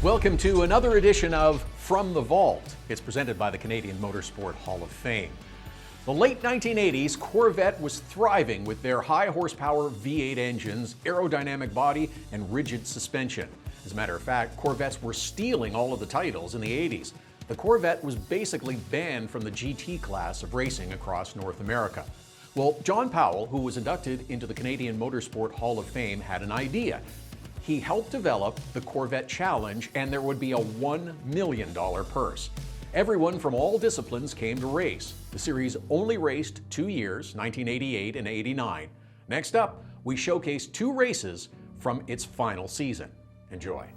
Welcome to another edition of From the Vault. It's presented by the Canadian Motorsport Hall of Fame. The late 1980s, Corvette was thriving with their high horsepower V8 engines, aerodynamic body, and rigid suspension. As a matter of fact, Corvettes were stealing all of the titles in the 80s. The Corvette was basically banned from the GT class of racing across North America. Well, John Powell, who was inducted into the Canadian Motorsport Hall of Fame, had an idea. He helped develop the Corvette Challenge, and there would be a $1 million purse. Everyone from all disciplines came to race. The series only raced 2 years, 1988 and 89. Next up, we showcase 2 races from its final season. Enjoy.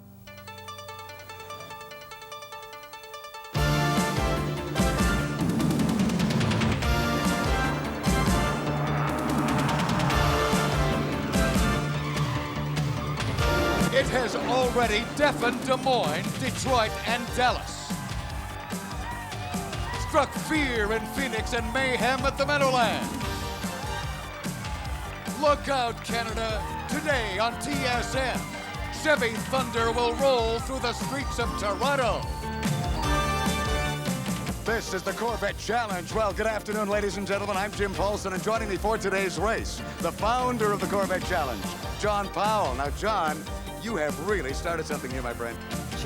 It has already deafened Des Moines, Detroit, and Dallas. Struck fear in Phoenix and mayhem at the Meadowlands. Look out, Canada, today on TSN. Chevy Thunder will roll through the streets of Toronto. This is the Corvette Challenge. Well, good afternoon, ladies and gentlemen. I'm Jim Paulson, and joining me for today's race, the founder of the Corvette Challenge, John Powell. Now, John, you have really started something here, my friend.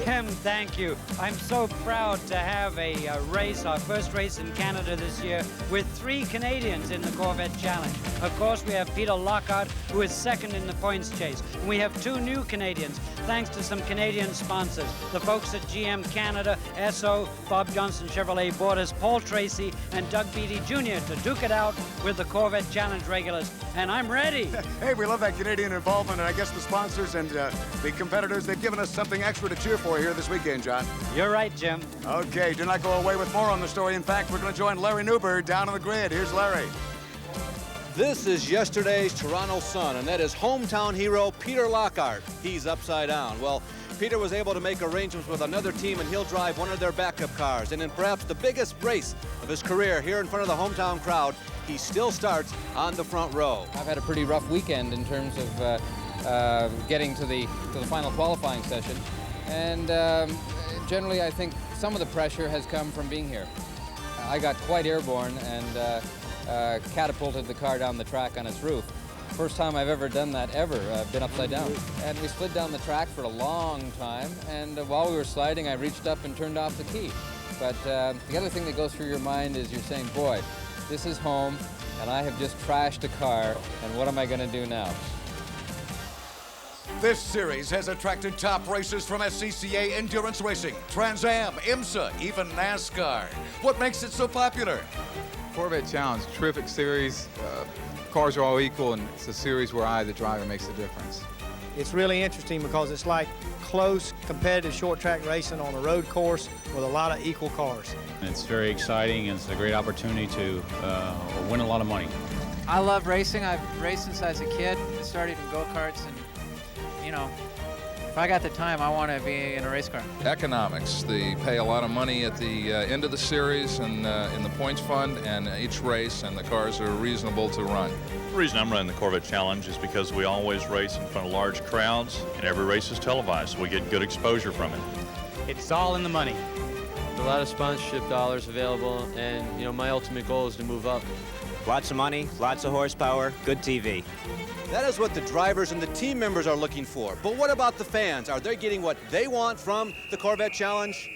Jim, thank you. I'm so proud to have a race, our first race in Canada this year, with 3 Canadians in the Corvette Challenge. Of course, we have Peter Lockhart, who is second in the points chase. And we have 2 new Canadians, thanks to some Canadian sponsors. The folks at GM Canada, Esso, Bob Johnson Chevrolet BORIS, Paul TRACY, and Doug Beatty Jr. to duke it out with the Corvette Challenge regulars. And I'm ready. Hey, we love that Canadian involvement, and I guess the sponsors and the competitors, they've given us something extra to cheer for here this weekend, John. You're right, Jim. Okay, do not go away with more on the story. In fact, we're going to join Larry Newberg down on the grid. Here's Larry. This is yesterday's Toronto Sun, and that is hometown hero Peter Lockhart. He's upside down. Well, Peter was able to make arrangements with another team, and he'll drive one of their backup cars. And in perhaps the biggest race of his career here in front of the hometown crowd, he still starts on the front row. I've had a pretty rough weekend in terms of getting to the final qualifying session. And generally, I think some of the pressure has come from being here. I got quite airborne and catapulted the car down the track on its roof. First time I've ever done that ever, been upside down. And we slid down the track for a long time, and while we were sliding, I reached up and turned off the key. But the other thing that goes through your mind is you're saying, boy, this is home, and I have just trashed a car, and what am I going to do now? This series has attracted top racers from SCCA Endurance Racing, Trans Am, IMSA, even NASCAR. What makes it so popular? Corvette Challenge, terrific series. Cars are all equal, and it's a series where I, the driver, makes a difference. It's really interesting because it's like close, competitive short track racing on a road course with a lot of equal cars. It's very exciting, and it's a great opportunity to win a lot of money. I love racing. I've raced since I was a kid. I started in go-karts, and you know, if I got the time, I want to be in a race car. Economics. They pay a lot of money at the end of the series and in the points fund and each race, and the cars are reasonable to run. The reason I'm running the Corvette Challenge is because we always race in front of large crowds, and every race is televised, so we get good exposure from it. It's all in the money. A lot of sponsorship dollars available, and you know, my ultimate goal is to move up. Lots of money, lots of horsepower, good TV. That is what the drivers and the team members are looking for. But what about the fans? Are they getting what they want from the Corvette Challenge?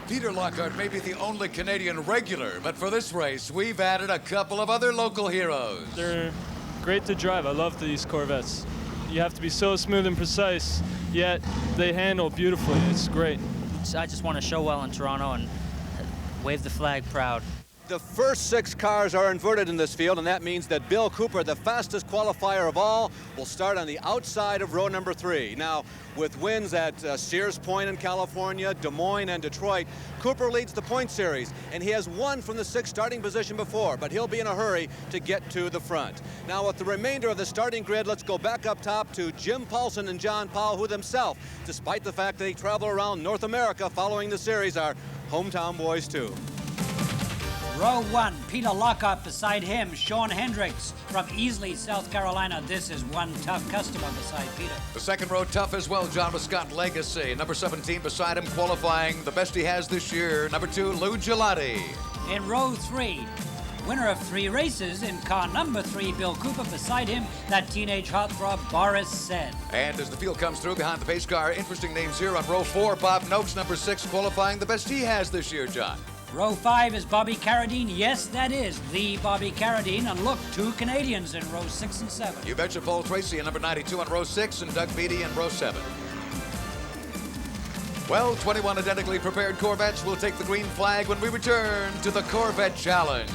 Peter Lockhart may be the only Canadian regular, but for this race, we've added a couple of other local heroes. They're great to drive. I love these Corvettes. You have to be so smooth and precise, yet they handle beautifully. It's great. I just want to show well in Toronto and wave the flag proud. The first 6 cars are inverted in this field, and that means that Bill Cooper, the fastest qualifier of all, will start on the outside of row number 3. Now, with wins at Sears Point in California, Des Moines, and Detroit, Cooper leads the point series, and he has won from the 6th starting position before, but he'll be in a hurry to get to the front. Now, with the remainder of the starting grid, let's go back up top to Jim Paulson and John Powell, who themselves, despite the fact that they travel around North America following the series, are hometown boys too. Row 1, Peter Lockhart. Beside him, Sean Hendricks from Easley, South Carolina. This is one tough customer beside Peter. The second row tough as well, John, with Scott Legacy. Number 17 beside him, qualifying the best he has this year. Number 2, Lou Gelati. In row 3, winner of 3 races in car number 3, Bill Cooper. Beside him, that teenage heartthrob, Boris said. And as the field comes through behind the pace car, interesting names here on row 4, Bob Noakes, number 6, qualifying the best he has this year, John. Row 5 is Bobby Carradine. Yes, that is the Bobby Carradine. And look, 2 Canadians in row 6 and 7. You betcha. Paul Tracy in number 92 on row 6 and Doug Beatty in row 7. Well, 21 identically prepared Corvettes will take the green flag when we return to the Corvette Challenge.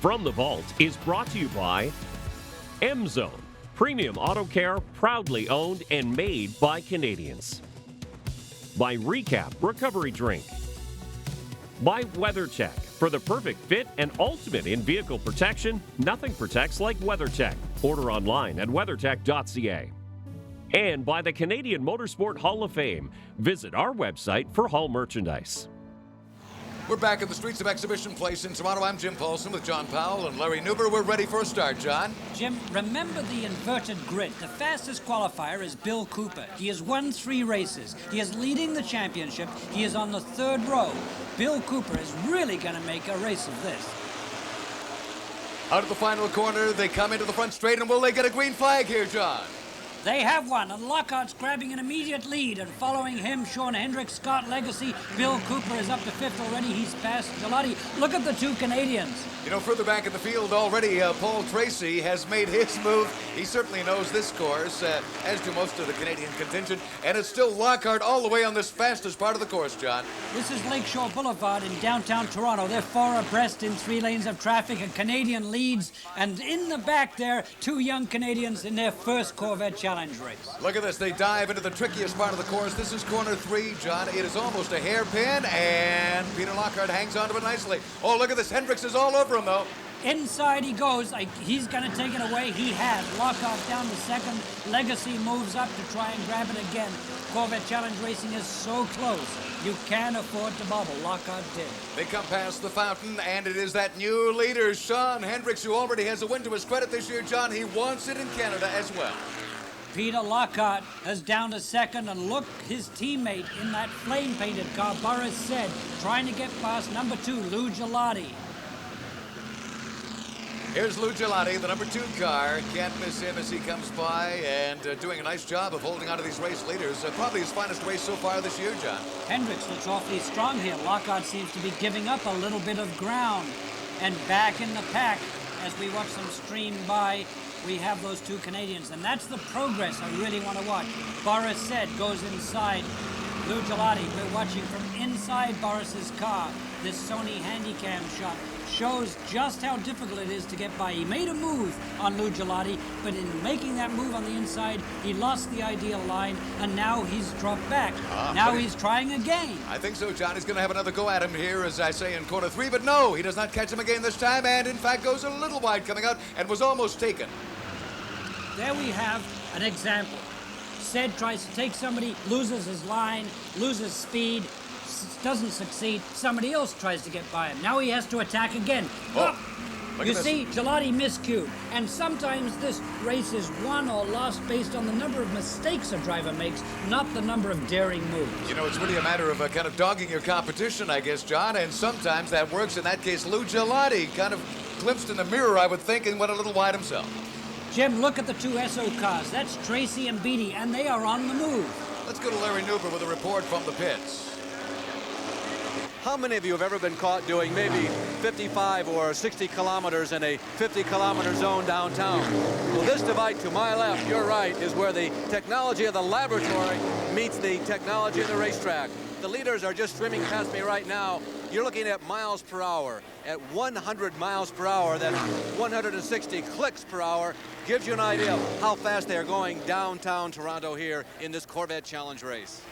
From the Vault is brought to you by M-Zone. Premium auto care, proudly owned and made by Canadians. By Recap Recovery Drink. By WeatherTech. For the perfect fit and ultimate in-vehicle protection, nothing protects like WeatherTech. Order online at weathertech.ca. And by the Canadian Motorsport Hall of Fame. Visit our website for Hall merchandise. We're back at the streets of Exhibition Place in Toronto. I'm Jim Paulson with John Powell and Larry Newber. We're ready for a start, John. Jim, remember the inverted grid. The fastest qualifier is Bill Cooper. He has won 3 races. He is leading the championship. He is on the 3rd row. Bill Cooper is really going to make a race of this. Out of the final corner, they come into the front straight, and will they get a green flag here, John? They have one, and Lockhart's grabbing an immediate lead, and following him, Sean Hendricks, Scott Legacy. Bill Cooper is up to 5th already. He's passed Gelati. Look at the 2 Canadians. You know, further back in the field already, Paul Tracy has made his move. He certainly knows this course, as do most of the Canadian contingent, and it's still Lockhart all the way on this fastest part of the course, John. This is Lakeshore Boulevard in downtown Toronto. They're 4 abreast in 3 lanes of traffic, and Canadian leads, and in the back there, 2 young Canadians in their first Corvette Challenge race. Look at this. They dive into the trickiest part of the course. This is corner 3, John. It is almost a hairpin, and Peter Lockhart hangs on to it nicely. Oh, look at this. Hendricks is all over him, though. Inside he goes. He's going to take it away. He has. Lockhart down to 2nd. Legacy moves up to try and grab it again. Corvette Challenge racing is so close. You can't afford to bubble. Lockhart did. They come past the fountain, and it is that new leader, Sean Hendricks, who already has a win to his credit this year, John. He wants it in Canada as well. Peter Lockhart is down to 2nd, and look, his teammate in that flame-painted car, Boris said, trying to get past number 2, Lou Gelati. Here's Lou Gelati, the number 2 car. Can't miss him as he comes by, and doing a nice job of holding on to these race leaders. Probably his finest race so far this year, John. Hendricks looks awfully strong here. Lockhart seems to be giving up a little bit of ground. And back in the pack, as we watch them stream by, we have those 2 Canadians, and that's the progress I really want to watch. Boris said goes inside Lou Gelati. We're watching from inside Boris's car. This Sony Handycam shot shows just how difficult it is to get by. He made a move on Lou Gelati, but in making that move on the inside, he lost the ideal line, and now he's dropped back. Now he's trying again. I think so, John. He's going to have another go at him here, as I say, in corner 3, but no, he does not catch him again this time, and in fact goes a little wide coming out and was almost taken. There we have an example. Said tries to take somebody, loses his line, loses speed, doesn't succeed. Somebody else tries to get by him. Now he has to attack again. You see, Gelati miscued. And sometimes this race is won or lost based on the number of mistakes a driver makes, not the number of daring moves. You know, it's really a matter of kind of dogging your competition, I guess, John, and sometimes that works. In that case, Lou Gelati kind of glimpsed in the mirror, I would think, and went a little wide himself. Jim, look at the 2 SO cars. That's Tracy and Beatty, and they are on the move. Let's go to Larry Newber with a report from the pits. How many of you have ever been caught doing maybe 55 or 60 kilometers in a 50-kilometer zone downtown? Well, this divide to my left, your right, is where the technology of the laboratory meets the technology of the racetrack. The leaders are just streaming past me right now. You're looking at miles per hour. At 100 miles per hour, that's 160 clicks per hour. Gives you an idea of how fast they are going downtown Toronto here in this Corvette Challenge race.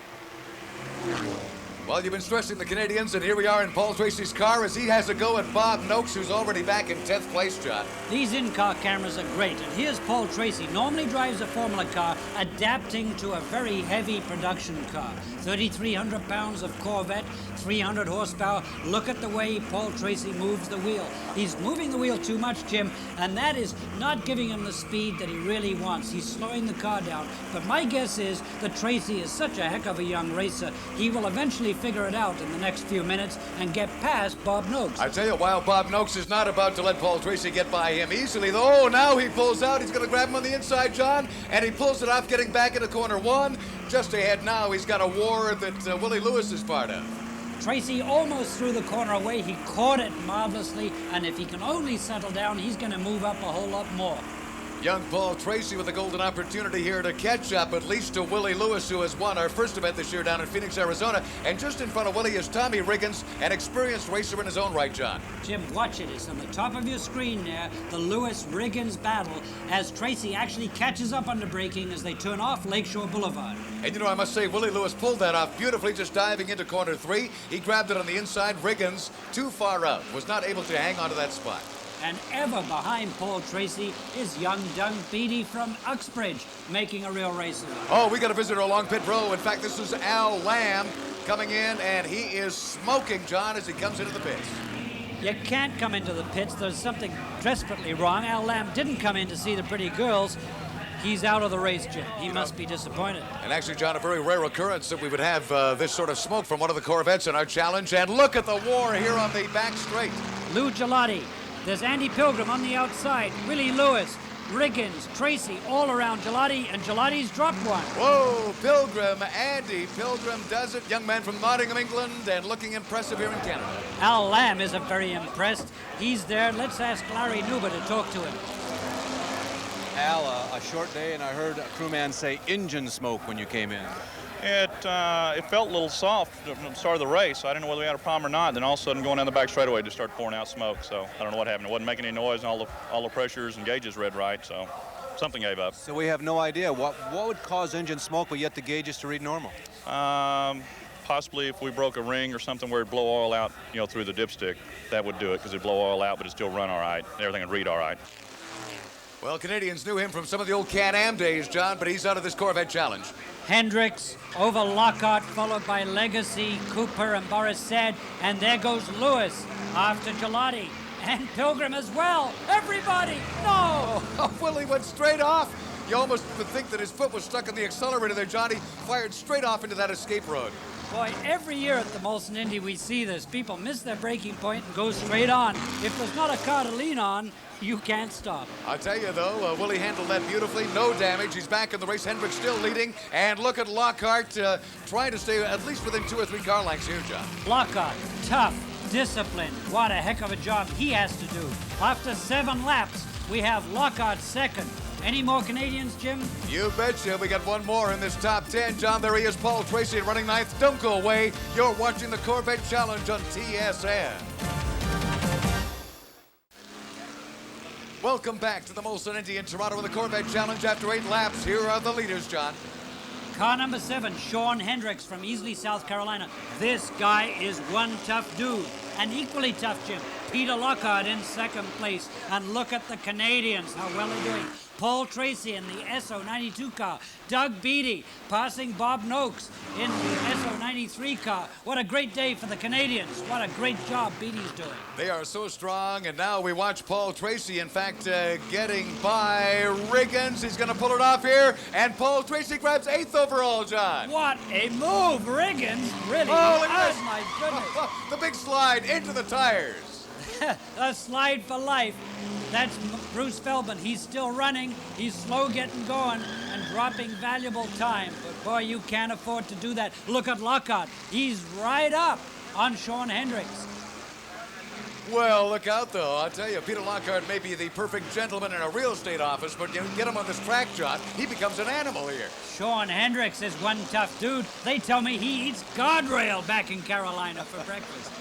Well, you've been stressing the Canadians, and here we are in Paul Tracy's car as he has a go at Bob Noakes, who's already back in 10th place, John. These in-car cameras are great, and here's Paul Tracy. Normally drives a Formula car, adapting to a very heavy production car. 3,300 pounds of Corvette, 300 horsepower. Look at the way Paul Tracy moves the wheel. He's moving the wheel too much, Jim, and that is not giving him the speed that he really wants. He's slowing the car down. But my guess is that Tracy is such a heck of a young racer, he will eventually figure it out in the next few minutes and get past Bob Noakes. I tell you, while Bob Noakes is not about to let Paul Tracy get by him easily, though, oh, now he pulls out. He's going to grab him on the inside, John, and he pulls it off, getting back into corner one. Just ahead now, he's got a war that Willie Lewis is part of. Tracy almost threw the corner away. He caught it marvelously, and if he can only settle down, he's going to move up a whole lot more. Young Paul Tracy with a golden opportunity here to catch up at least to Willie Lewis, who has won our first event this year down in Phoenix, Arizona. And just in front of Willie is Tommy Riggins, an experienced racer in his own right, John. Jim, watch it. It's on the top of your screen there, the Lewis-Riggins battle, as Tracy actually catches up under braking as they turn off Lakeshore Boulevard. And you know, I must say, Willie Lewis pulled that off beautifully, just diving into corner three. He grabbed it on the inside. Riggins, too far out, was not able to hang on to that spot. And ever behind Paul Tracy is young Doug Beatty from Uxbridge, making a real race of it. Oh, we got a visitor along pit row. In fact, this is Al Lamb coming in, and he is smoking, John, as he comes into the pits. You can't come into the pits. There's something desperately wrong. Al Lamb didn't come in to see the pretty girls. He's out of the race, Jim. He must be disappointed. And actually, John, a very rare occurrence that we would have this sort of smoke from one of the Corvettes in our challenge. And look at the war here on the back straight. Lou Gelati. There's Andy Pilgrim on the outside. Willie Lewis, Riggins, Tracy, all around Gelati, and Gelati's dropped one. Whoa, Pilgrim, Andy Pilgrim does it. Young man from Nottingham, England, and looking impressive here in Canada. Al Lamb isn't very impressed. He's there. Let's ask Larry Nuber to talk to him. Al, a short day, and I heard a crewman say engine smoke when you came in. It felt a little soft from the start of the race. So I didn't know whether we had a problem or not. Then all of a sudden, going down the back straightaway, just started pouring out smoke. So I don't know what happened. It wasn't making any noise, and all the pressures and gauges read right. So something gave up. So we have no idea what would cause engine smoke, but yet the gauges to read normal. Possibly if we broke a ring or something where it'd blow oil out, through the dipstick, that would do it because it'd blow oil out, but it'd still run all right. Everything would read all right. Well, Canadians knew him from some of the old Can-Am days, John, but he's out of this Corvette challenge. Hendricks over Lockhart, followed by Legacy, Cooper, and Boris said, and there goes Lewis after Gelati. And Pilgrim as well. Everybody, no! Oh, Willie went straight off. You almost would think that his foot was stuck in the accelerator there, Johnny. Fired straight off into that escape road. Boy, every year at the Molson Indy we see this. People miss their braking point and go straight on. If there's not a car to lean on, you can't stop. I'll tell you, though, Willie handled that beautifully. No damage. He's back in the race. Hendricks still leading. And look at Lockhart trying to stay at least within 2 or 3 car lengths here, John. Lockhart, tough, disciplined. What a heck of a job he has to do. After 7 laps, we have Lockhart second. Any more Canadians, Jim? You betcha. We got one more in this top 10. John, there he is, Paul Tracy running 9th. Don't go away. You're watching the Corvette Challenge on TSN. Welcome back to the Molson Indy in Toronto with the Corvette Challenge after 8 laps. Here are the leaders, John. Car number 7, Sean Hendricks from Easley, South Carolina. This guy is one tough dude. And equally tough, Jim, Peter Lockhart in second place. And look at the Canadians, how well they're doing. Paul Tracy in the SO92 car. Doug Beatty passing Bob Noakes in the SO93 car. What a great day for the Canadians. What a great job Beatty's doing. They are so strong, and now we watch Paul Tracy, in fact, getting by Riggins. He's going to pull it off here, and Paul Tracy grabs 8th overall, John. What a move, Riggins. Really? Oh, my goodness. The big slide into the tires. A slide for life. That's Bruce Feldman. He's still running. He's slow getting going and dropping valuable time. But boy, you can't afford to do that. Look at Lockhart. He's right up on Sean Hendricks. Well, look out, though. I'll tell you, Peter Lockhart may be the perfect gentleman in a real estate office, but you get him on this track, John, he becomes an animal here. Sean Hendricks is one tough dude. They tell me he eats guardrail back in Carolina for breakfast.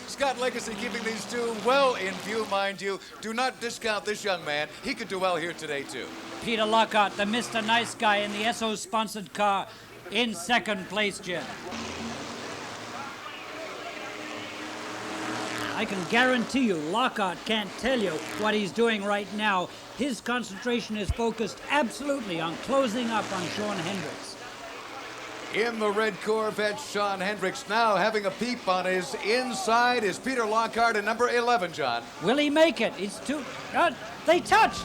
Scott Legacy keeping these two well in view, mind you. Do not discount this young man. He could do well here today, too. Peter Lockhart, the Mr. Nice Guy in the Esso-sponsored car, in second place, Jim. I can guarantee you Lockhart can't tell you what he's doing right now. His concentration is focused absolutely on closing up on Sean Hendricks. In the red Corvette, Sean Hendricks now having a peep on his inside is Peter Lockhart in number 11, John. Will he make it? It's too... they touched!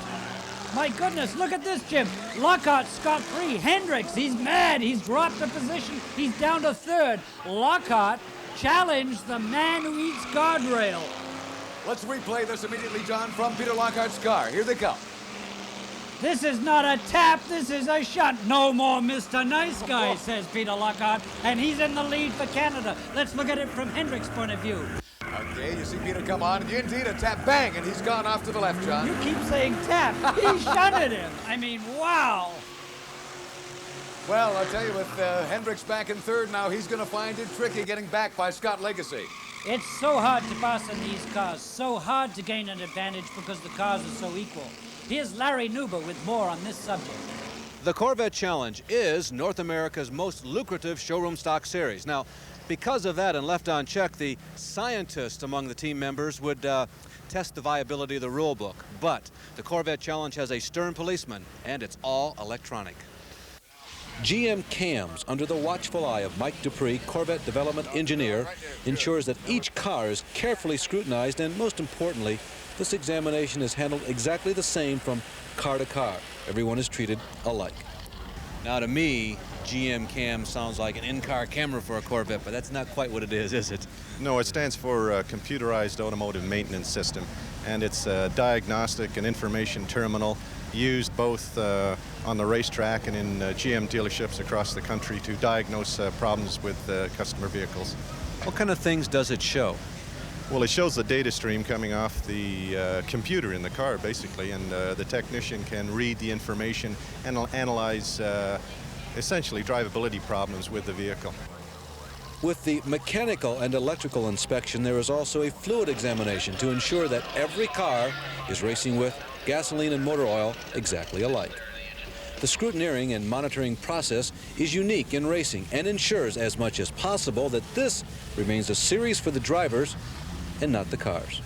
My goodness, look at this, Jim. Lockhart scot-free. Hendricks, he's mad. He's dropped a position. He's down to third. Lockhart challenged the man who eats guardrail. Let's replay this immediately, John, from Peter Lockhart's car. Here they come. This is not a tap, this is a shot. No more Mr. Nice Guy, says Peter Lockhart, and he's in the lead for Canada. Let's look at it from Hendricks' point of view. Okay, you see Peter come on, and indeed a tap, bang, and he's gone off to the left, John. You keep saying tap. He shunted him. I mean, wow. Well, I'll tell you, with Hendricks back in third now, he's going to find it tricky getting back by Scott Legacy. It's so hard to pass in these cars, so hard to gain an advantage because the cars are so equal. Here's Larry Nuber with more on this subject. The Corvette Challenge is North America's most lucrative showroom stock series. Now, because of that and left on check, the scientists among the team members would test the viability of the rule book. But the Corvette Challenge has a stern policeman, and it's all electronic. GM CAMS, under the watchful eye of Mike Dupree, Corvette development engineer, ensures that each car is carefully scrutinized, and most importantly, this examination is handled exactly the same from car to car. Everyone is treated alike. Now, to me, GM CAM sounds like an in-car camera for a Corvette, but that's not quite what it is it? No, it stands for Computerized Automotive Maintenance System, and it's a diagnostic and information terminal used both on the racetrack and in GM dealerships across the country to diagnose problems with customer vehicles. What kind of things does it show? Well, it shows the data stream coming off the computer in the car, basically, and the technician can read the information and analyze essentially drivability problems with the vehicle. With the mechanical and electrical inspection, there is also a fluid examination to ensure that every car is racing with gasoline and motor oil exactly alike. The scrutineering and monitoring process is unique in racing and ensures as much as possible that this remains a series for the drivers and not the cars.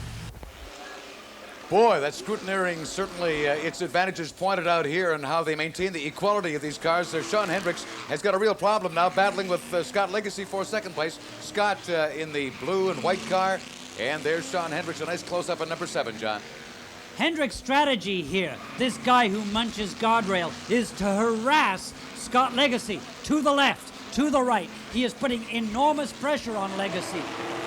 Boy, that scrutineering certainly its advantages pointed out here and how they maintain the equality of these cars. Sean Hendricks has got a real problem now battling with Scott Legacy for second place. Scott in the blue and white car, and there's Sean Hendricks, a nice close-up at number 7, John. Hendricks' strategy here, this guy who munches guardrail, is to harass Scott Legacy to the left, to the right. He is putting enormous pressure on Legacy.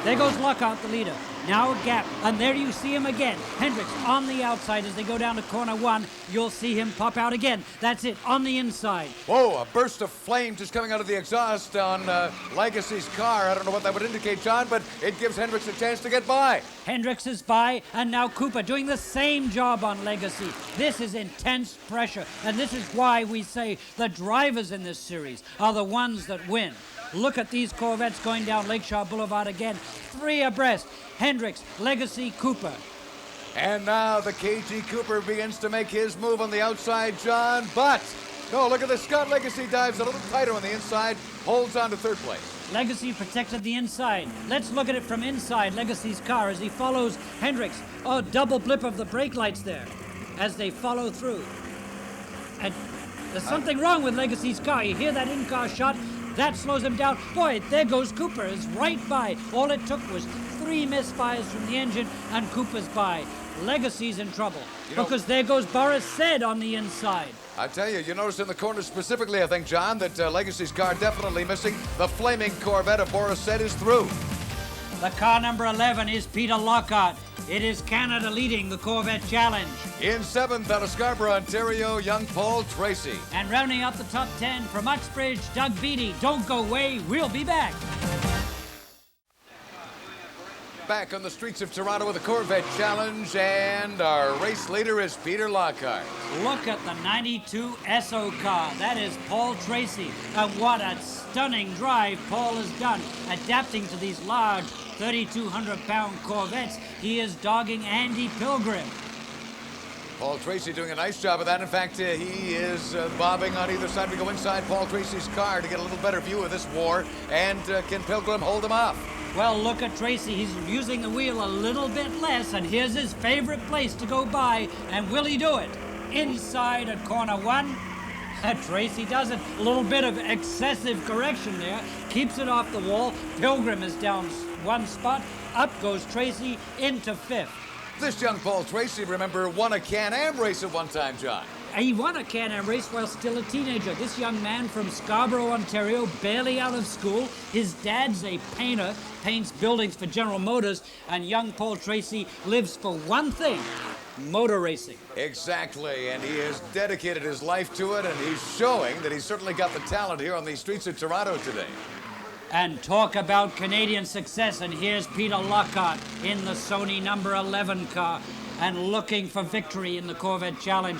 There goes Lockhart, the leader. Now a gap, and there you see him again. Hendricks on the outside as they go down to corner 1. You'll see him pop out again. That's it, on the inside. Whoa, a burst of flame just coming out of the exhaust on Legacy's car. I don't know what that would indicate, John, but it gives Hendricks a chance to get by. Hendricks is by, and now Cooper doing the same job on Legacy. This is intense pressure, and this is why we say the drivers in this series are the ones that win. Look at these Corvettes going down Lakeshore Boulevard again. 3 abreast. Hendricks, Legacy, Cooper. And now the KG Cooper begins to make his move on the outside, John. But, no, look at this. Scott Legacy dives a little tighter on the inside, holds on to third place. Legacy protected the inside. Let's look at it from inside Legacy's car as he follows Hendricks. Oh, double blip of the brake lights there as they follow through. And there's something wrong with Legacy's car. You hear that in-car shot? That slows him down. Boy, there goes Cooper. Is right by. All it took was 3 misfires from the engine, and Cooper's by. Legacy's in trouble because there goes Boris Said on the inside. I tell you, you noticed in the corner specifically, I think, John, that Legacy's car definitely missing. The flaming Corvette of Boris Said is through. The car number 11 is Peter Lockhart. It is Canada leading the Corvette Challenge. In 7th, out of Scarborough, Ontario, young Paul Tracy. And rounding out the top 10 from Uxbridge, Doug Beatty. Don't go away, we'll be back. back on the streets of Toronto with the Corvette Challenge, and our race leader is Peter Lockhart. Look at the 92 SO car. That is Paul Tracy. And what a stunning drive Paul has done, adapting to these large 3,200-pound Corvettes. He is dogging Andy Pilgrim. Paul Tracy doing a nice job of that. In fact, he is bobbing on either side. We go inside Paul Tracy's car to get a little better view of this war. And can Pilgrim hold him off? Well, look at Tracy. He's using the wheel a little bit less, and here's his favorite place to go by. And will he do it? Inside at corner 1. Tracy does it. A little bit of excessive correction there. Keeps it off the wall. Pilgrim is down one spot. Up goes Tracy into 5th. This young Paul Tracy, remember, won a Can-Am race at one time, John. He won a Can-Am race while still a teenager. This young man from Scarborough, Ontario, barely out of school. His dad's a painter, paints buildings for General Motors, and young Paul Tracy lives for one thing: motor racing. Exactly, and he has dedicated his life to it, and he's showing that he's certainly got the talent here on these streets of Toronto today. And talk about Canadian success, and here's Peter Lockhart in the Sony number 11 car and looking for victory in the Corvette Challenge.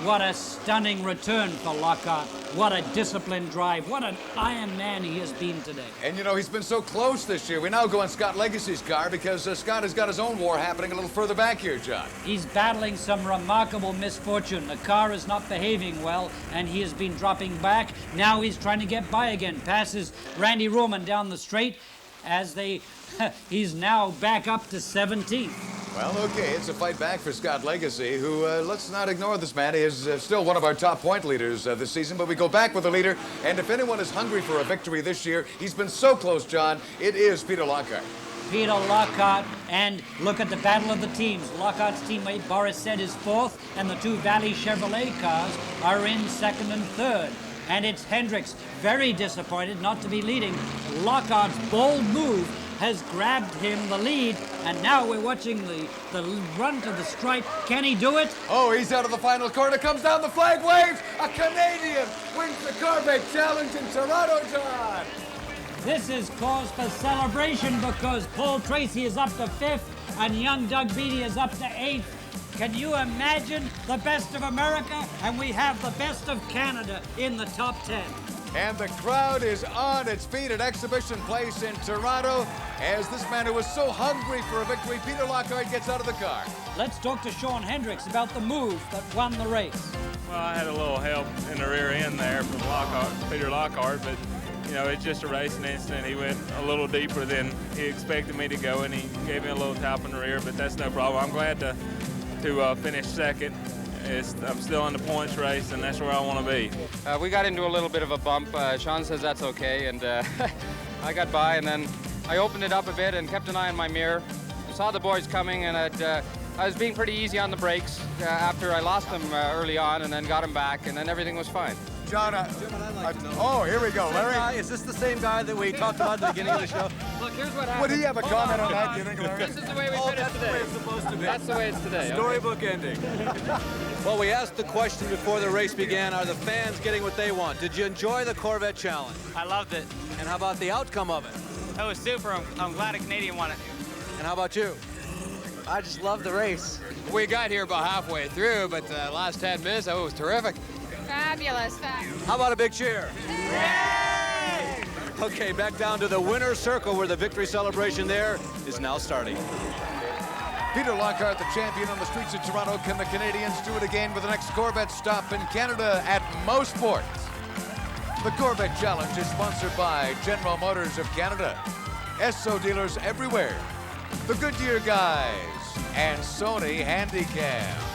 What a stunning return for Lockhart. What a disciplined drive. What an Iron Man he has been today. And you know, he's been so close this year. We now go in Scott Legacy's car because Scott has got his own war happening a little further back here, John. He's battling some remarkable misfortune. The car is not behaving well, and he has been dropping back. Now he's trying to get by again. Passes Randy Roman down the straight as he's now back up to 17th. Well, okay, it's a fight back for Scott Legacy, who, let's not ignore this man. He is still one of our top point leaders this season, but we go back with the leader, and if anyone is hungry for a victory this year, he's been so close, John, it is Peter Lockhart. Peter Lockhart, and look at the battle of the teams. Lockhart's teammate Boris said is 4th, and the 2 Valley Chevrolet cars are in 2nd and 3rd. And it's Hendricks, very disappointed not to be leading. Lockhart's bold move has grabbed him the lead, and now we're watching the run to the stripe. Can he do it? Oh, he's out of the final corner, comes down, the flag waves. A Canadian wins the Corvette Challenge in Toronto, John. This is cause for celebration because Paul Tracy is up to 5th and young Doug Beatty is up to 8th. Can you imagine the best of America? And we have the best of Canada in the top 10. And the crowd is on its feet at Exhibition Place in Toronto as this man who was so hungry for a victory, Peter Lockhart, gets out of the car. Let's talk to Sean Hendricks about the move that won the race. Well, I had a little help in the rear end there from Peter Lockhart, but you know, it's just a racing incident. He went a little deeper than he expected me to go, and he gave me a little tap in the rear, but that's no problem. I'm glad to finish 2nd. I'm still in the points race, and that's where I want to be. We got into a little bit of a bump. Sean says that's okay, and I got by, and then I opened it up a bit and kept an eye on my mirror. Saw the boys coming, and I was being pretty easy on the brakes after I lost them early on, and then got them back, and then everything was fine. John, oh, here we go, Larry. Is this the same guy that we talked about at the beginning of the show? Look, here's what happened. Would he have a comment on that, do you think, Larry? This is the way we finished today. That's the way it's supposed to be. That's the way it's today. Storybook ending. Well, we asked the question before the race began, are the fans getting what they want? Did you enjoy the Corvette Challenge? I loved it. And how about the outcome of it? That was super. I'm glad a Canadian won it. And how about you? I just loved the race. We got here about halfway through, but the last 10 minutes, it was terrific. Fabulous. How about a big cheer? Yay! Okay, back down to the winner's circle where the victory celebration there is now starting. Peter Lockhart, the champion on the streets of Toronto. Can the Canadians do it again with the next Corvette stop in Canada at Mosport? The Corvette Challenge is sponsored by General Motors of Canada, Esso dealers everywhere, the Goodyear guys, and Sony Handycam.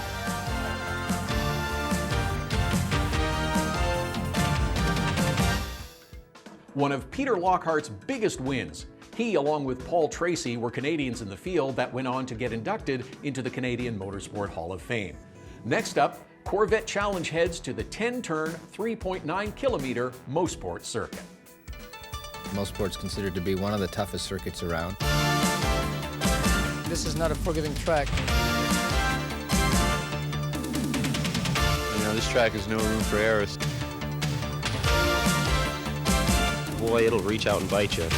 One of Peter Lockhart's biggest wins. He, along with Paul Tracy, were Canadians in the field that went on to get inducted into the Canadian Motorsport Hall of Fame. Next up, Corvette Challenge heads to the 10-turn, 3.9-kilometer Mosport circuit. Mosport's considered to be one of the toughest circuits around. This is not a forgiving track. You know, this track is no room for errors. Boy, it'll reach out and bite you.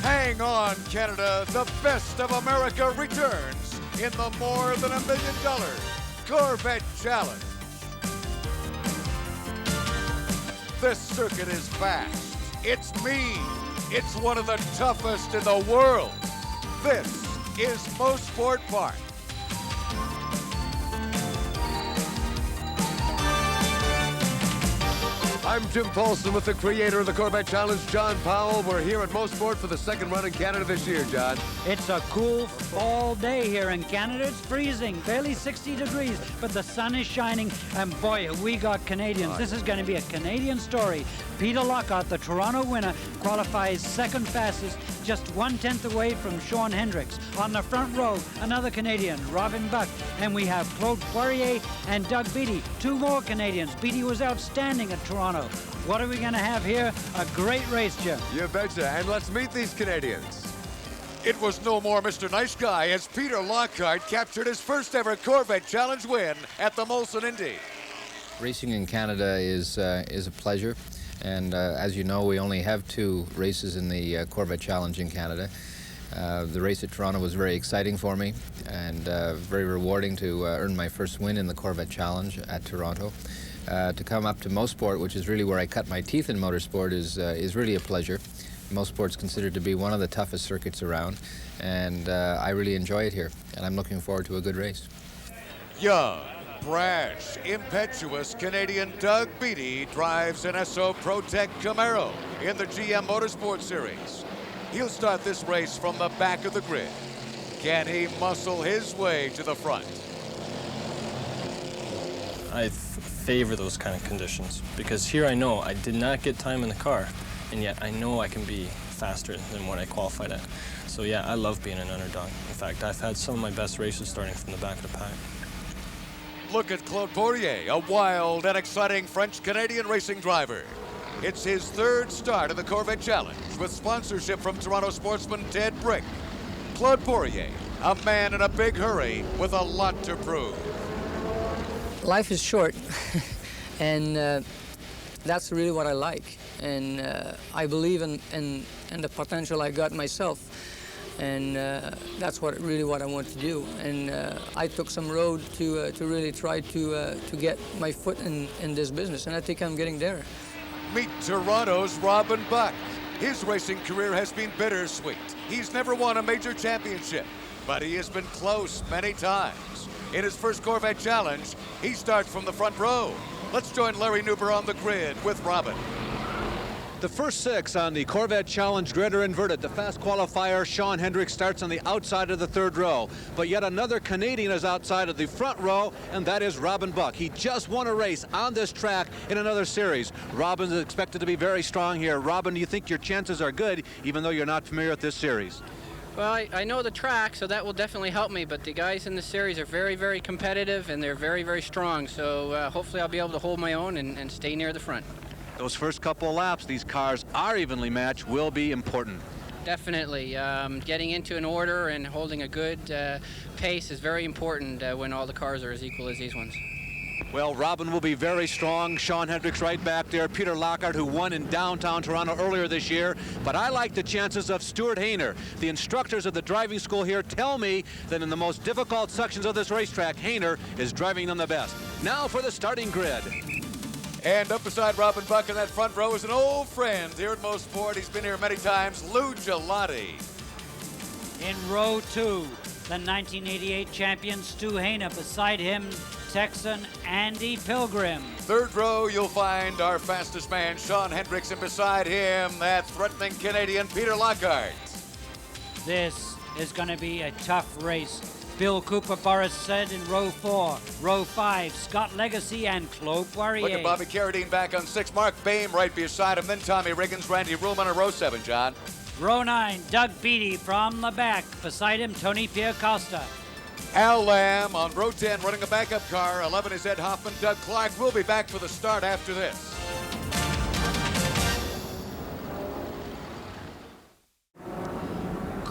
Hang on, Canada. The best of America returns in the more than $1 million Corvette Challenge. This circuit is fast. It's mean. It's one of the toughest in the world. This is Mosport Park. I'm Jim Paulson with the creator of the Corvette Challenge, John Powell. We're here at Mosport for the second run in Canada this year, John. It's a cool fall day here in Canada. It's freezing, barely 60 degrees, but the sun is shining, and boy, have we got Canadians. This is going to be a Canadian story. Peter Lockhart, the Toronto winner, qualifies second fastest, just 1/10 away from Sean Hendricks. On the front row, another Canadian, Robin Buck, and we have Claude Poirier and Doug Beattie, two more Canadians. Beattie was outstanding at Toronto. What are we going to have here? A great race, Jim. You betcha, and let's meet these Canadians. It was no more Mr. Nice Guy as Peter Lockhart captured his first ever Corvette Challenge win at the Molson Indy. Racing in Canada is a pleasure, and as you know, we only have 2 races in the Corvette Challenge in Canada. The race at Toronto was very exciting for me and very rewarding to earn my first win in the Corvette Challenge at Toronto. To come up to Mosport, which is really where I cut my teeth in motorsport, is really a pleasure. Mosport's considered to be one of the toughest circuits around, and I really enjoy it here, and I'm looking forward to a good race. Young, brash, impetuous Canadian Doug Beattie drives an SO ProTech Camaro in the GM Motorsport Series. He'll start this race from the back of the grid. Can he muscle his way to the front? I favor those kind of conditions because here I know I did not get time in the car, and yet I know I can be faster than what I qualified at. So yeah, I love being an underdog. In fact, I've had some of my best races starting from the back of the pack. Look at Claude Poirier, a wild and exciting French-Canadian racing driver. It's his 3rd start in the Corvette Challenge with sponsorship from Toronto sportsman Ted Brick. Claude Poirier, a man in a big hurry with a lot to prove. Life is short, and that's really what I like. And I believe in the potential I got myself, and that's really what I want to do. And I took some road to really try to get my foot in this business, and I think I'm getting there. Meet Toronto's Robin Buck. His racing career has been bittersweet. He's never won a major championship, but he has been close many times. In his first Corvette Challenge, he starts from the front row. Let's join Larry Newber on the grid with Robin. The first 6 on the Corvette Challenge grid are inverted. The fast qualifier, Sean Hendricks, starts on the outside of the 3rd row. But yet another Canadian is outside of the front row, and that is Robin Buck. He just won a race on this track in another series. Robin is expected to be very strong here. Robin, do you think your chances are good, even though you're not familiar with this series? Well, I know the track, so that will definitely help me, but the guys in the series are very, very competitive, and they're very, very strong, so hopefully I'll be able to hold my own and stay near the front. Those first couple of laps, these cars are evenly matched, will be important. Definitely. Getting into an order and holding a good pace is very important when all the cars are as equal as these ones. Well, Robin will be very strong. Sean Hendricks right back there. Peter Lockhart, who won in downtown Toronto earlier this year. But I like the chances of Stuart Hayner. The instructors of the driving school here tell me that in the most difficult sections of this racetrack, Hayner is driving them the best. Now for the starting grid. And up beside Robin Buck in that front row is an old friend here at Mosport. He's been here many times, Lou Gelati. In row 2, the 1988 champion Stu Hayner. Beside him, Texan Andy Pilgrim. 3rd row, you'll find our fastest man, Sean Hendricks, and beside him, that threatening Canadian, Peter Lockhart. This is going to be a tough race. Bill Cooper Boris said in row 4. Row 5, Scott Legacy and Claude Poirier. Look at Bobby Carradine back on 6. Mark Boehm right beside him. Then Tommy Riggins, Randy Ruhlman on row 7, John. Row 9, Doug Beattie from the back. Beside him, Tony Piercosta. Al Lamb on row 10 running a backup car. 11 is Ed Hoffman. Doug Clark will be back for the start after this.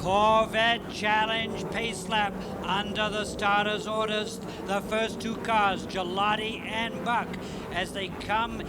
Corvette Challenge pace lap under the starter's orders. The first two cars, Gelati and Buck, as they come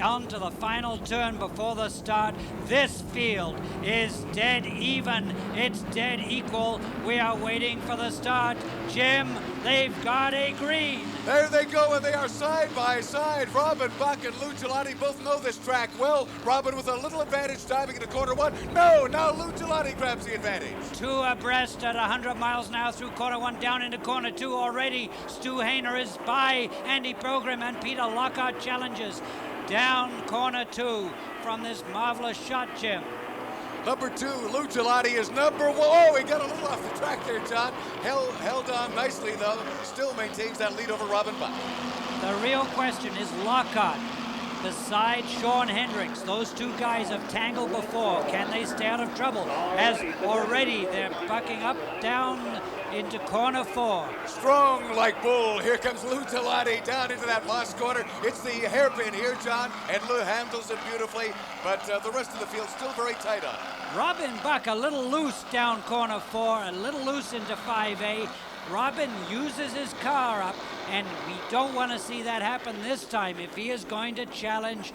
onto the final turn before the start. This field is dead even. It's dead equal. We are waiting for the start. Jim, they've got a green. There they go, and they are side by side. Robin Buck and Lou Gelati both know this track well. Robin with a little advantage diving into corner one. No, now Lou Gelati grabs the advantage. Two abreast at 100 miles an hour through corner one, down into corner two already. Stu Hayner is by Andy Pilgrim, and Peter Lockhart challenges down corner two from this marvelous shot, Jim. Number two, Lou Gelati is number one. Oh, he got a little off the track there, John. Held on nicely, though. Still maintains that lead over Robin Buck. The real question is Lockhart. Besides Sean Hendricks, those two guys have tangled before. Can they stay out of trouble? As already they're bucking up, down into corner four. Strong like bull. Here comes Lou Gelati down into that last corner. It's the hairpin here, John, and Lou handles it beautifully, but the rest of the field still very tight on it. Robin Buck a little loose down corner four, a little loose into 5A. Robin uses his car up, and we don't want to see that happen this time if he is going to challenge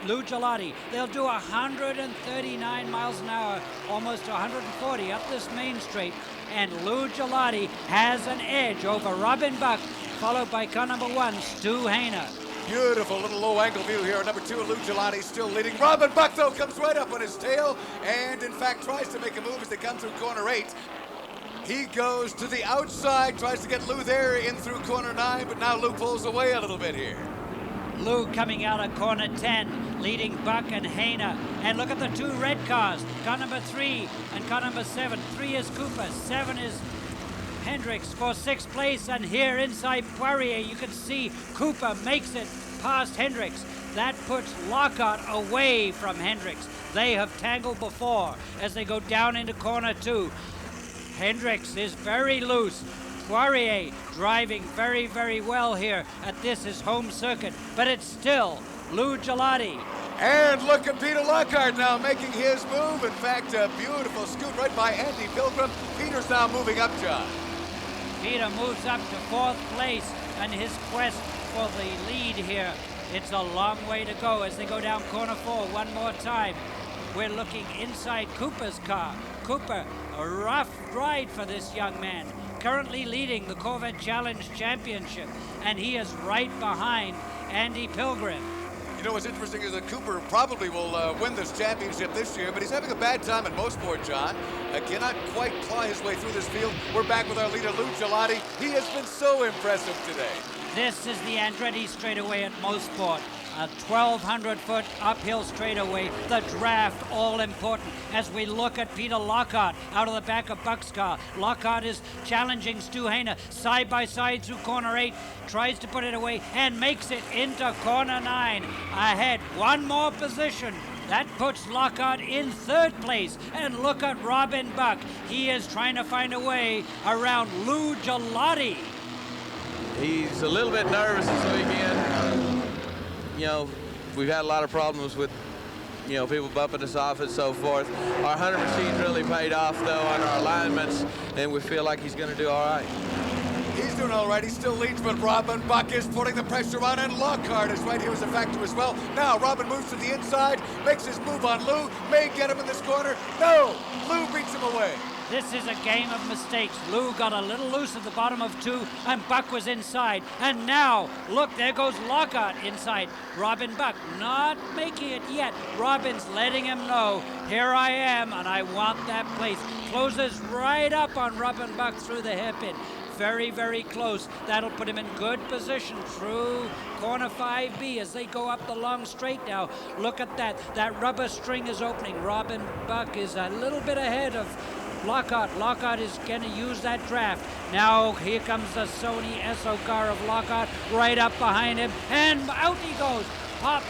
Lou Gelati. They'll do 139 miles an hour, almost 140 up this main straight, and Lou Gelati has an edge over Robin Buck, followed by car number one, Stu Hayner. Beautiful little low-angle view here. Number two, Lou Gelati still leading. Robin Buck, though, comes right up on his tail and, in fact, tries to make a move as they come through corner 8. He goes to the outside, tries to get Lou there in through corner 9, but now Lou pulls away a little bit here. Lou coming out of corner 10, leading Buck and Hayner. And look at the two red cars, car number 3 and car number 7. 3 is Cooper, 7 is Hendricks for 6th place, and here inside Poirier you can see Cooper makes it past Hendricks. That puts Lockhart away from Hendricks. They have tangled before as they go down into corner 2. Hendricks is very loose. Poirier driving very, very well here at his home circuit, but it's still Lou Gelati. And look at Peter Lockhart now making his move. In fact, a beautiful scoot right by Andy Pilgrim. Peter's now moving up, John. Peter moves up to 4th place in his quest for the lead here. It's a long way to go as they go down corner 4 one more time. We're looking inside Cooper's car. Cooper, a rough ride for this young man. Currently leading the Corvette Challenge Championship, and he is right behind Andy Pilgrim. You know what's interesting is that Cooper probably will win this championship this year, but he's having a bad time at Mosport, John. Cannot quite claw his way through this field. We're back with our leader, Lou Gelati. He has been so impressive today. This is the Andretti straightaway at Mosport. A 1,200-foot uphill straightaway, the draft all important as we look at Peter Lockhart out of the back of Buck's car. Lockhart is challenging Stu Hayner side by side through corner 8, tries to put it away and makes it into corner 9. Ahead, one more position. That puts Lockhart in 3rd place. And look at Robin Buck. He is trying to find a way around Lou Gelati. He's a little bit nervous this weekend. You know, we've had a lot of problems with, you know, people bumping us off and so forth. Our 100 machine really paid off, though, on our alignments, and we feel like he's going to do all right. He's doing all right. He still leads, but Robin Buck is putting the pressure on, and Lockhart is right here as a factor as well. Now, Robin moves to the inside, makes his move on Lou, may get him in this corner. No! Lou beats him away. This is a game of mistakes. Lou got a little loose at the bottom of 2, and Buck was inside. And now, look, there goes Lockhart inside. Robin Buck not making it yet. Robin's letting him know, here I am, and I want that place. Closes right up on Robin Buck through the hairpin. Very, very close. That'll put him in good position through corner 5B as they go up the long straight now. Look at that. That rubber string is opening. Robin Buck is a little bit ahead of Lockhart. Lockhart is going to use that draft. Now here comes the Sony SO car of Lockhart right up behind him, and out he goes. Pops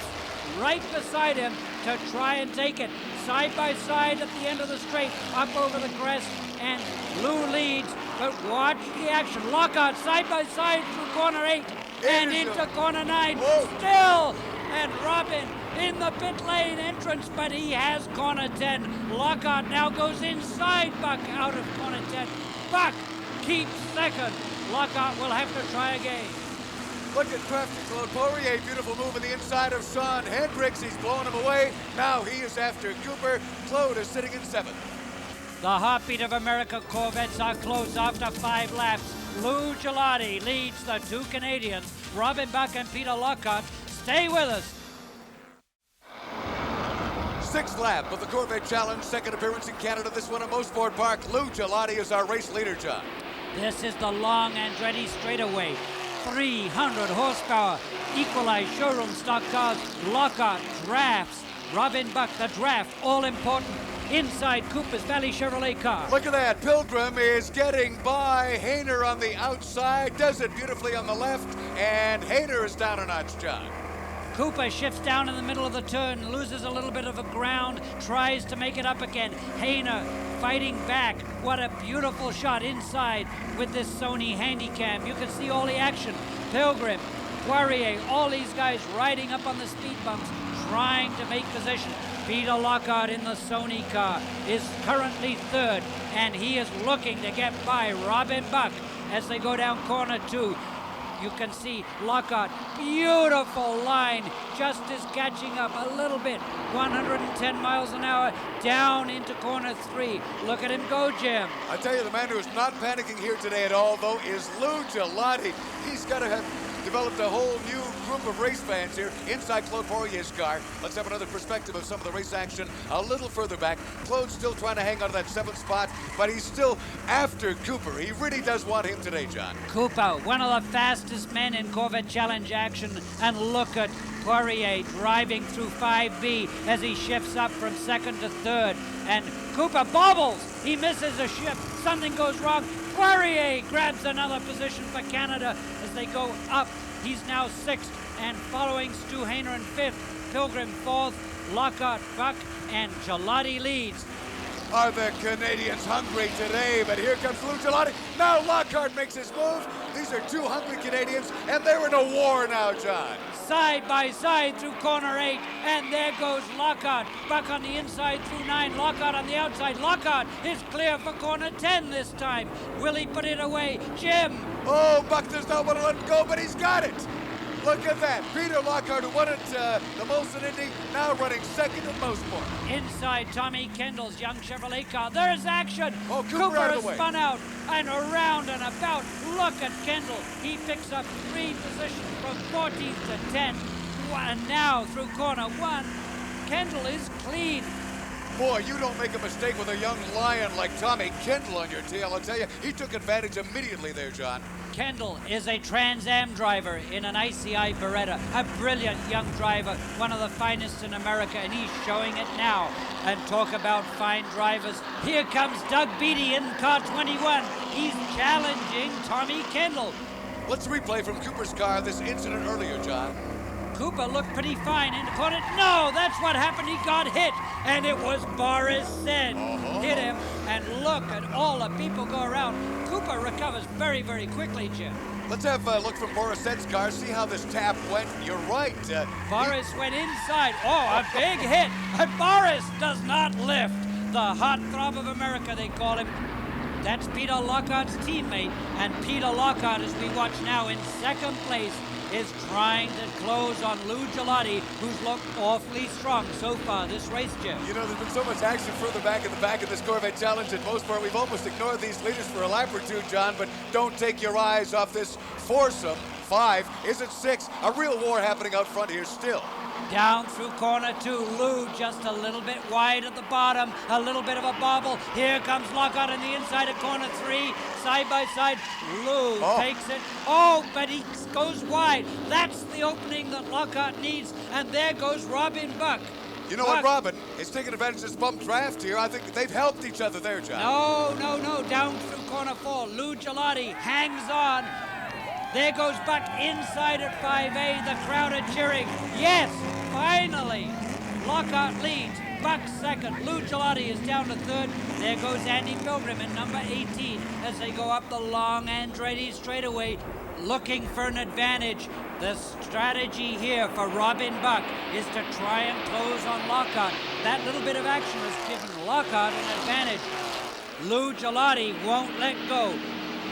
right beside him to try and take it. Side by side at the end of the straight, up over the crest, and Lou leads, but watch the action. Lockhart side by side through corner 8 and into corner 9. Still, and Robin in the pit lane entrance, but he has corner 10. Lockhart now goes inside Buck out of corner 10. Buck keeps second. Lockhart will have to try again. Look at crafty Claude Poirier, beautiful move on the inside of Sean Hendricks. He's blowing him away. Now he is after Cooper. Claude is sitting in 7th. The heartbeat of America Corvettes are close after 5 laps. Lou Gelati leads the 2 Canadians, Robin Buck and Peter Lockhart. Stay with us. 6th lap of the Corvette Challenge, second appearance in Canada, this one at Mosport Park. Lou Gelati is our race leader, John. This is the long Andretti straightaway. 300 horsepower, equalized showroom stock cars, Lockhart, drafts, Robin Buck, the draft, all important. Inside Cooper's Valley Chevrolet car. Look at that, Pilgrim is getting by Hayner on the outside, does it beautifully on the left, and Hayner is down a notch, John. Cooper shifts down in the middle of the turn, loses a little bit of a ground, tries to make it up again. Hayner fighting back. What a beautiful shot inside with this Sony Handycam. You can see all the action. Pilgrim, Poirier, all these guys riding up on the speed bumps, trying to make position. Peter Lockhart in the Sony car is currently 3rd, and he is looking to get by Robin Buck as they go down corner 2. You can see Lockhart, beautiful line, just is catching up a little bit. 110 miles an hour down into corner 3. Look at him go, Jim. I tell you, the man who is not panicking here today at all, though, is Lou Gelati. He's got to have developed a whole new group of race fans here inside Claude Poirier's car. Let's have another perspective of some of the race action a little further back. Claude's still trying to hang on to that 7th spot, but he's still after Cooper. He really does want him today, John. Cooper, one of the fastest men in Corvette Challenge action, and look at Poirier driving through 5B as he shifts up from 2nd to 3rd, and Cooper bobbles. He misses a shift. Something goes wrong. Poirier grabs another position for Canada as they go up. He's now 6th, and following Stu Hayner in 5th. Pilgrim 4th, Lockhart, Buck, and Gelati leads. Are the Canadians hungry today? But here comes Lou Gelati. Now Lockhart makes his move. These are 2 hungry Canadians, and they're in a war now, John. Side by side through corner 8, and there goes Lockhart. Buck on the inside through 9, Lockhart on the outside. Lockhart is clear for corner 10 this time. Will he put it away? Jim! Oh, Buck does not want to let it go, but he's got it. Look at that. Peter Lockhart, who won it the most in Indy, now running 2nd at Mosport. Inside Tommy Kendall's young Chevrolet car. There's action. Oh, Cooper out of the way. Has spun out and around and about. Look at Kendall. He picks up 3 positions from 14th to 10th. And now through corner 1, Kendall is clean. Boy, you don't make a mistake with a young lion like Tommy Kendall on your tail. I'll tell you, he took advantage immediately there, John. Kendall is a Trans Am driver in an ICI Beretta, a brilliant young driver, one of the finest in America, and he's showing it now. And talk about fine drivers. Here comes Doug Beatty in car 21. He's challenging Tommy Kendall. Let's replay from Cooper's car this incident earlier, John. Cooper looked pretty fine in the corner. No, that's what happened. He got hit, and it was Boris Sen. Hit him, and look at all the people go around. Cooper recovers very, very quickly, Jim. Let's have a look from Boris Sen's car, see how this tap went. You're right. Boris went inside. Oh, a big hit. And Boris does not lift. The hot throb of America, they call him. That's Peter Lockhart's teammate, and Peter Lockhart, as we watch now in 2nd place, is trying to close on Lou Gelati, who's looked awfully strong so far this race, Jim. You know, there's been so much action further back in the back of this Corvette Challenge at Mosport. We've almost ignored these leaders for a lap or 2, John, but don't take your eyes off this foursome. 5, is it 6? A real war happening out front here still. Down through corner 2, Lou just a little bit wide at the bottom, a little bit of a bobble. Here comes Lockhart on the inside of corner 3, side by side. Lou takes it. Oh, but he goes wide. That's the opening that Lockhart needs, and there goes Robin Buck. You know what, Robin is taking advantage of this bump draft here. I think they've helped each other there, John. No. Down through corner 4, Lou Gelati hangs on. There goes Buck inside at 5A. The crowd are cheering. Yes, finally. Lockhart leads. Buck second. Lou Gelati is down to third. There goes Andy Pilgrim in number 18 as they go up the long Andretti straightaway, looking for an advantage. The strategy here for Robin Buck is to try and close on Lockhart. That little bit of action has given Lockhart an advantage. Lou Gelati won't let go.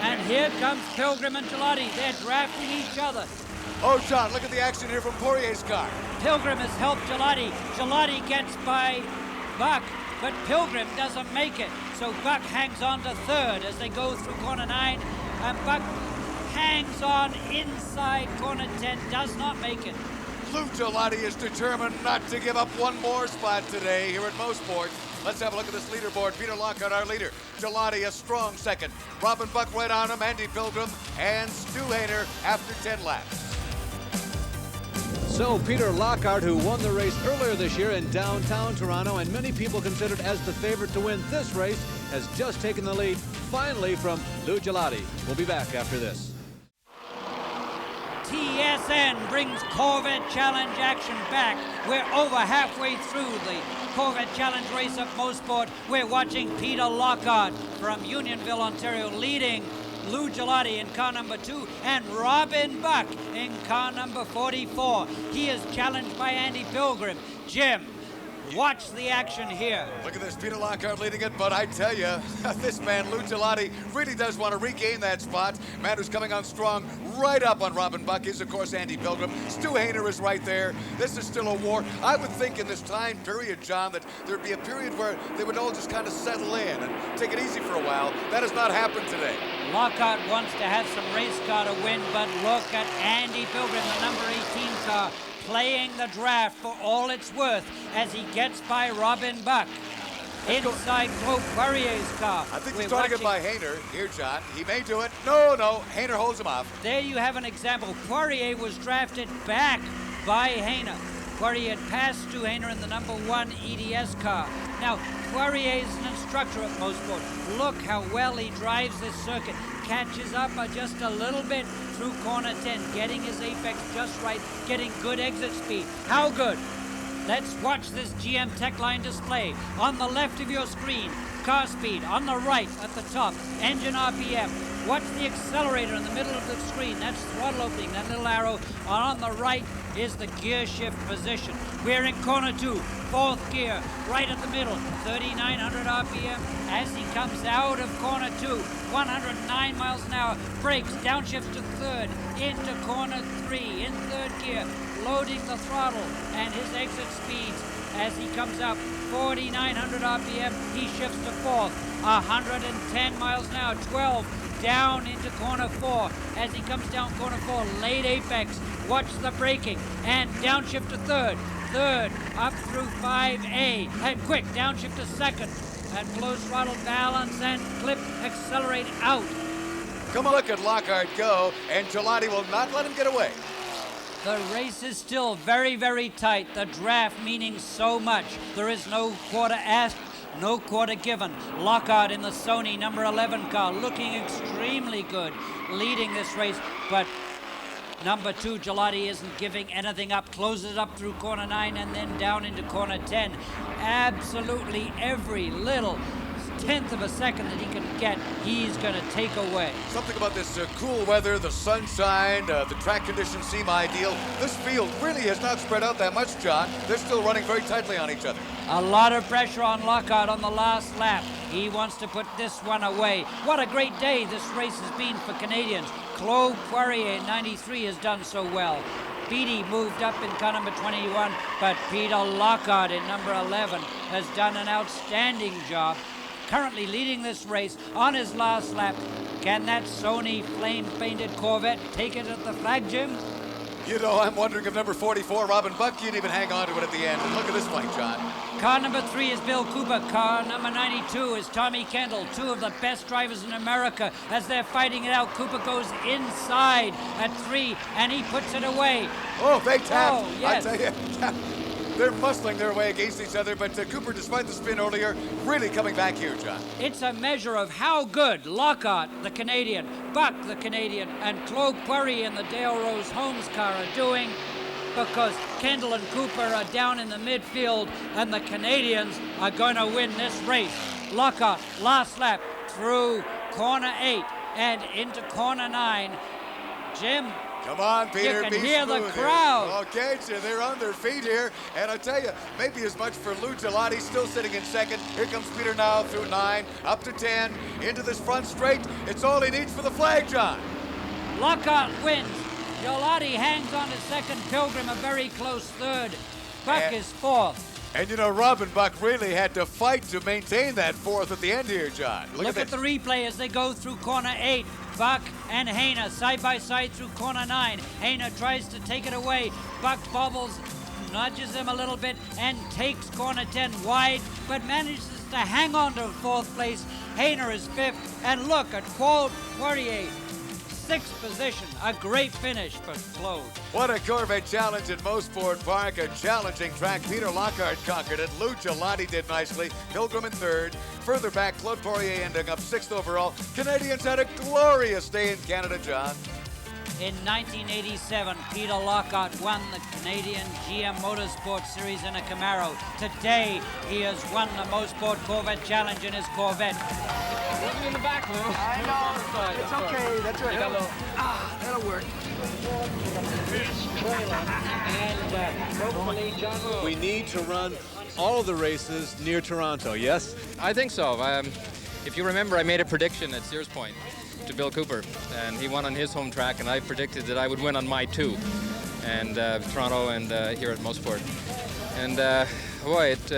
And here comes Pilgrim and Gelati. They're drafting each other. Oh, John, look at the action here from Poirier's car. Pilgrim has helped Gelati. Gelati gets by Buck, but Pilgrim doesn't make it. So Buck hangs on to third as they go through corner 9. And Buck hangs on inside corner 10, does not make it. Lou Gelati is determined not to give up one more spot today here at Mosport. Let's have a look at this leaderboard. Peter Lockhart, our leader. Gelati, a strong second. Robin Buck right on him. Andy Pilgrim and Stu Hayner after 10 laps. So Peter Lockhart, who won the race earlier this year in downtown Toronto and many people considered as the favorite to win this race, has just taken the lead finally from Lou Gelati. We'll be back after this. TSN brings Corvette Challenge action back. We're over halfway through the Corvette Challenge race at Mosport. We're watching Peter Lockhart from Unionville, Ontario, leading Lou Gelati in car number 2 and Robin Buck in car number 44. He is challenged by Andy Pilgrim. Jim, watch the action here. Look at this, Peter Lockhart leading it, but I tell you, this man, Lou Gelati, really does want to regain that spot. Man who's coming on strong right up on Robin Buck is, of course, Andy Pilgrim. Stu Hayner is right there. This is still a war. I would think in this time period, John, that there'd be a period where they would all just kind of settle in and take it easy for a while. That has not happened today. Lockhart wants to have some race car to win, but look at Andy Pilgrim, the number 18 car, playing the draft for all it's worth as he gets by Robin Buck. Inside Claude Poirier's car. I think he's trying to get by Hayner. Here, John. He may do it. No. Hayner holds him off. There you have an example. Poirier was drafted back by Hayner. Poirier had passed to Hayner in the number 1 EDS car. Now, Poirier is an instructor at Mosport. Look how well he drives this circuit. Catches up just a little bit through corner 10, getting his apex just right, getting good exit speed. How good? Let's watch this GM Techline display. On the left of your screen, car speed. On the right at the top, engine RPM. Watch the accelerator in the middle of the screen. That's throttle opening, that little arrow. On the right is the gear shift position. We're in corner 2, 4th gear, right at the middle, 3,900 RPM. As he comes out of corner 2, 109 miles an hour, brakes, downshift to 3rd, into corner 3, in 3rd gear, loading the throttle, and his exit speeds as he comes up, 4,900 RPM, he shifts to 4th, 110 miles an hour, 12, down into corner 4. As he comes down corner 4, late apex, watch the braking, and downshift to 3rd, 3rd, up through 5A, and quick, downshift to 2nd, and close throttle, balance, and clip, accelerate, out. Come a look at Lockhart go, and Gelati will not let him get away. The race is still very, very tight. The draft meaning so much. There is no quarter asked, no quarter given. Lockhart in the Sony number 11 car, looking extremely good, leading this race, but number 2, Gelati, isn't giving anything up. Closes it up through corner 9 and then down into corner 10. Absolutely every little tenth of a second that he can get, he's going to take away. Something about this cool weather, the sunshine, the track conditions seem ideal. This field really has not spread out that much, John. They're still running very tightly on each other. A lot of pressure on Lockhart on the last lap. He wants to put this one away. What a great day this race has been for Canadians. Claude Poirier in 93 has done so well. Beatty moved up in car number 21, but Peter Lockhart in number 11 has done an outstanding job. Currently leading this race on his last lap. Can that Sony flame-painted Corvette take it at the flag, Jim? You know, I'm wondering if number 44, Robin Buck, can't even hang on to it at the end. And look at this fight, John. Car number 3 is Bill Cooper. Car number 92 is Tommy Kendall, 2 of the best drivers in America. As they're fighting it out, Cooper goes inside at 3, and he puts it away. Oh, they tapped. Oh, yes. I tell you. They're muscling their way against each other, but Cooper, despite the spin earlier, really coming back here, John. It's a measure of how good Lockhart, the Canadian, Buck, the Canadian, and Claude Poirier in the Dale Rose Holmes car are doing. because Kendall and Cooper are down in the midfield, and the Canadians are going to win this race. Lockhart, last lap through corner 8 and into corner 9. Jim, come on, Peter. You can be hear the smooth crowd. Here. Okay, so they're on their feet here. And I tell you, maybe as much for Lou Gelati, still sitting in second. Here comes Peter now through 9, up to 10, into this front straight. It's all he needs for the flag, John. Lockhart wins. Gelati hangs on to second. Pilgrim a very close third. Buck is fourth. And you know, Robin Buck really had to fight to maintain that fourth at the end here, John. Look at the replay as they go through corner 8. Buck and Hayner side by side through corner 9. Hayner tries to take it away. Buck bobbles, nudges him a little bit, and takes corner 10 wide, but manages to hang on to fourth place. Hayner is fifth, and look at Claude Poirier, sixth position. A great finish for Claude. What a Corvette challenge at Mosport Park. A challenging track. Peter Lockhart conquered it. Lou Gelati did nicely. Pilgrim in third. Further back, Claude Poirier ending up sixth overall. Canadians had a glorious day in Canada, John. In 1987, Peter Lockhart won the Canadian GM Motorsport Series in a Camaro. Today, he has won the Mosport Corvette Challenge in his Corvette. Let me in the back, Lou. I know. It's okay. That's right. That'll work. And hopefully, John. We need to run all of the races near Toronto, yes? I think so. If you remember, I made a prediction at Sears Point to Bill Cooper, and he won on his home track, and I predicted that I would win on my two, and Toronto and here at Mosport. And boy, it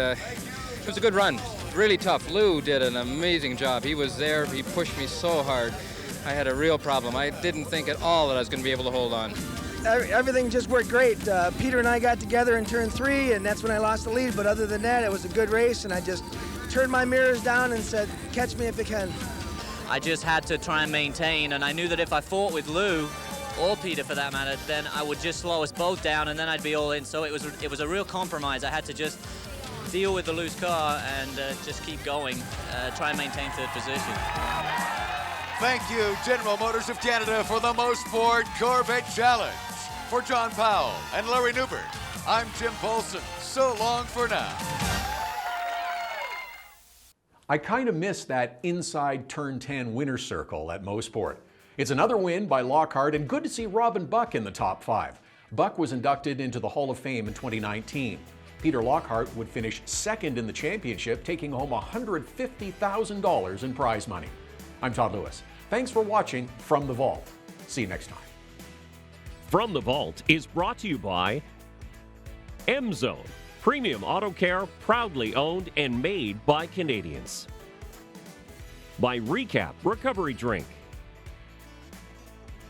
was a good run. Really tough. Lou did an amazing job. He was there. He pushed me so hard. I had a real problem. I didn't think at all that I was going to be able to hold on. Everything just worked great. Peter and I got together in turn 3, and that's when I lost the lead. But other than that, it was a good race, and I just turned my mirrors down and said, catch me if you can. I just had to try and maintain, and I knew that if I fought with Lou, or Peter for that matter, then I would just slow us both down, and then I'd be all in. So it was a real compromise. I had to just deal with the loose car and just keep going, try and maintain third position. Thank you, General Motors of Canada, for the Mosport Corvette Challenge. For John Powell and Larry Newbert, I'm Jim Paulson. So long for now. I kind of miss that inside turn 10 winner's circle at Mosport. It's another win by Lockhart, and good to see Robin Buck in the top 5. Buck was inducted into the Hall of Fame in 2019. Peter Lockhart would finish second in the championship, taking home $150,000 in prize money. I'm Todd Lewis. Thanks for watching From the Vault. See you next time. From the Vault is brought to you by M-Zone. Premium auto care, proudly owned and made by Canadians. By Recap Recovery Drink.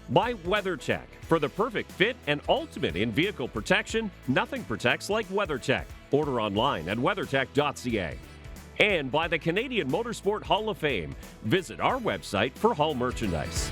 By WeatherTech. For the perfect fit and ultimate in-vehicle protection, nothing protects like WeatherTech. Order online at weathertech.ca. And by the Canadian Motorsport Hall of Fame. Visit our website for Hall merchandise.